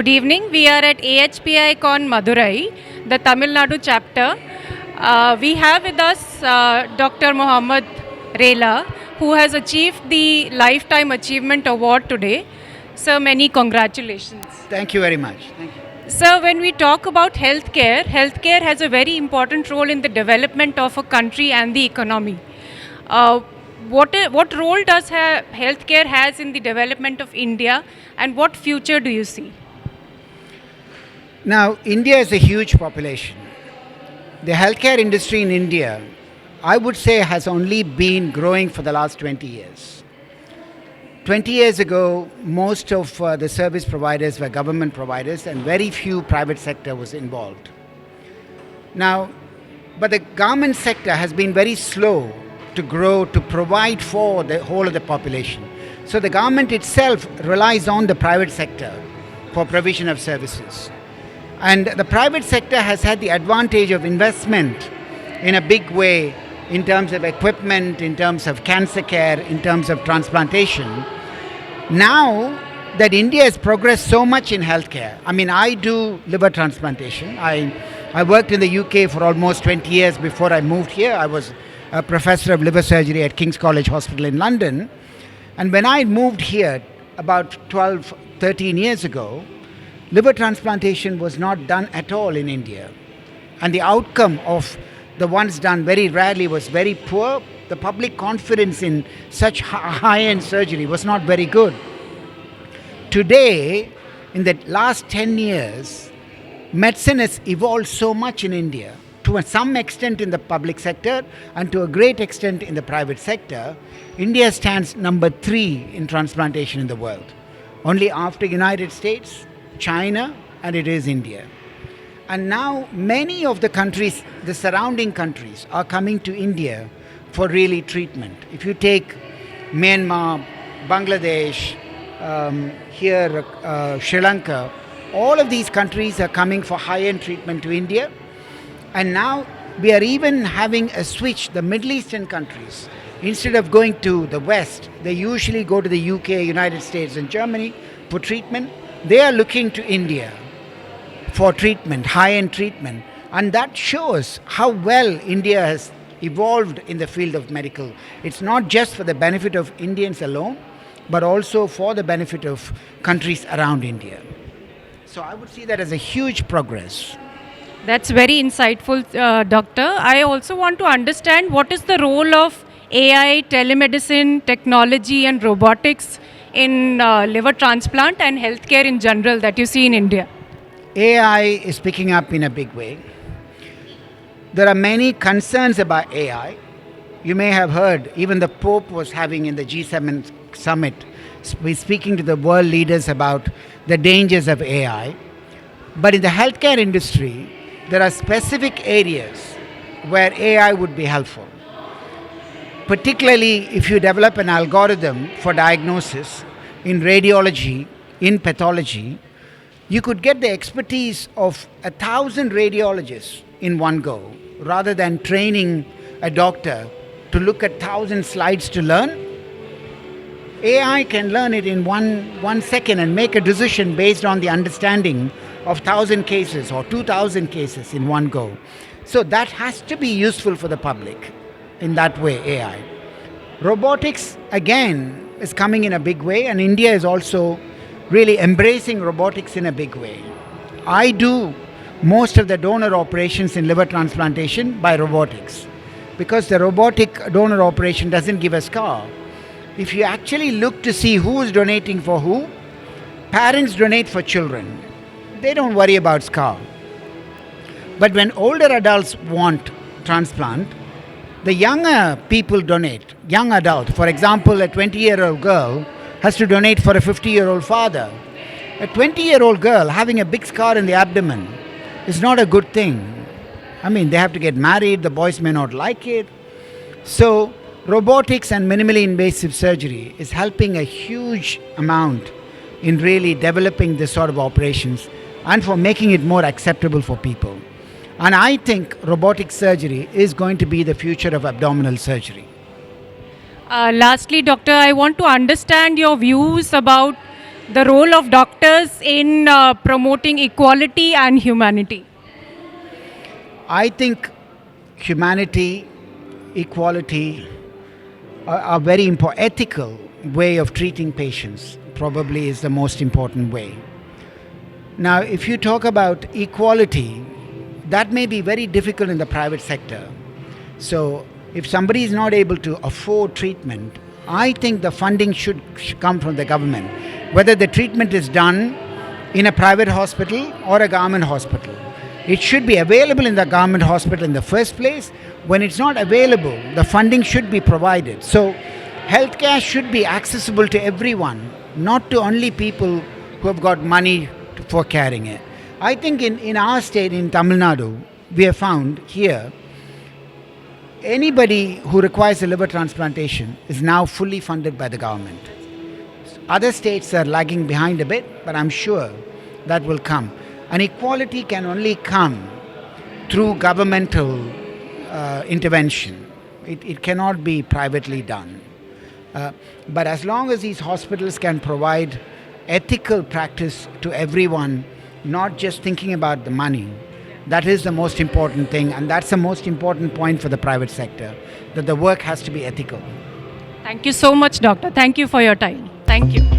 Good evening. We are at AHPICON Madurai, the Tamil Nadu chapter. We have with us Dr. Mohammed Rela, who has achieved the Lifetime Achievement Award today. Sir, many congratulations. Thank you very much. Thank you. Sir, when we talk about healthcare, healthcare has a very important role in the development of a country and the economy. What role does healthcare has in the development of India, and what future do you see? Now, India is a huge population. The healthcare industry in India, I would say, has only been growing for the last 20 years. 20 years ago, most of the service providers were government providers and very few private sector was involved. Now, but the government sector has been very slow to grow, to provide for the whole of the population. So the government itself relies on the private sector for provision of services. And the private sector has had the advantage of investment in a big way in terms of equipment, in terms of cancer care, in terms of transplantation. Now that India has progressed so much in healthcare, I mean, I do liver transplantation. I worked in the UK for almost 20 years before I moved here. I was a professor of liver surgery at King's College Hospital in London. And when I moved here about 12, 13 years ago, liver transplantation was not done at all in India. And the outcome of the ones done very rarely was very poor. The public confidence in such high-end surgery was not very good. Today, in the last 10 years, medicine has evolved so much in India, to some extent in the public sector and to a great extent in the private sector. India stands number 3 in transplantation in the world, only after United States, China, and it is India. And now many of the countries, the surrounding countries, are coming to India for really treatment. If you take Myanmar, Bangladesh, Sri Lanka, all of these countries are coming for high-end treatment to India. And now we are even having a switch. The Middle Eastern countries, instead of going to the West, they usually go to the UK, United States, and Germany for treatment. They are looking to India for treatment, high-end treatment. And that shows how well India has evolved in the field of medical. It's not just for the benefit of Indians alone, but also for the benefit of countries around India. So I would see that as a huge progress. That's very insightful, Doctor. I also want to understand what is the role of AI, telemedicine, technology, and robotics in liver transplant and healthcare in general that you see in India. AI is picking up in a big way. There are many concerns about AI. You may have heard, even the Pope was having in the G7 summit, speaking to the world leaders about the dangers of AI. But in the healthcare industry, there are specific areas where AI would be helpful. Particularly if you develop an algorithm for diagnosis in radiology, in pathology, you could get the expertise of 1,000 radiologists in one go, rather than training a doctor to look at 1,000 slides to learn. AI can learn it in one second and make a decision based on the understanding of 1,000 cases or 2,000 cases in one go. So that has to be useful for the public in that way, AI. Robotics, again, is coming in a big way, and India is also really embracing robotics in a big way. I do most of the donor operations in liver transplantation by robotics, because the robotic donor operation doesn't give a scar. If you actually look to see who is donating for who, parents donate for children. They don't worry about scar. But when older adults want transplant, the younger people donate, young adult. For example, a 20-year-old girl has to donate for a 50-year-old father. A 20-year-old girl having a big scar in the abdomen is not a good thing. I mean, they have to get married, the boys may not like it. So robotics and minimally invasive surgery is helping a huge amount in really developing this sort of operations and for making it more acceptable for people. And I think robotic surgery is going to be the future of abdominal surgery. Lastly, Doctor, I want to understand your views about the role of doctors in promoting equality and humanity? I think humanity, equality are very important. Ethical way of treating patients probably is the most important way. Now, if you talk about equality, that may be very difficult in the private sector. So, if somebody is not able to afford treatment, I think the funding should come from the government. Whether the treatment is done in a private hospital or a government hospital, it should be available in the government hospital in the first place. When it's not available, the funding should be provided. So, healthcare should be accessible to everyone, not to only people who have got money for carrying it. I think in our state, in Tamil Nadu, we have found here, anybody who requires a liver transplantation is now fully funded by the government. Other states are lagging behind a bit, but I'm sure that will come. And equality can only come through governmental intervention. It cannot be privately done. But as long as these hospitals can provide ethical practice to everyone, not just thinking about the money, that is the most important thing, and that's the most important point for the private sector, that the work has to be ethical. Thank you so much, doctor. Thank you for your time. Thank you.